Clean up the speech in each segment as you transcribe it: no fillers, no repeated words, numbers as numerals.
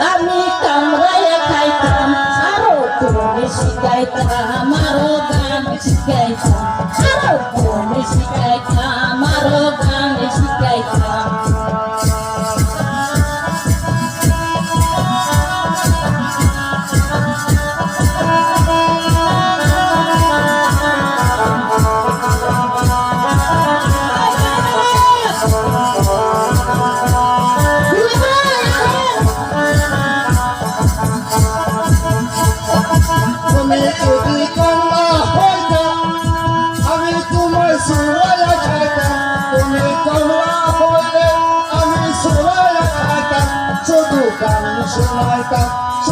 আমি কামড়াইয়া খাইতাম আরো তুমি শিখাইতাম আরো গান শিখাইতাম আরো তুমি শিখাইতাম আরো গান শিখাইতাম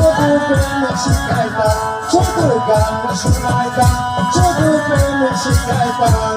শুধু প্রেম শিখাইতাম শুধু গান শোনাইতাম শুধু প্রেম শিখাইতাম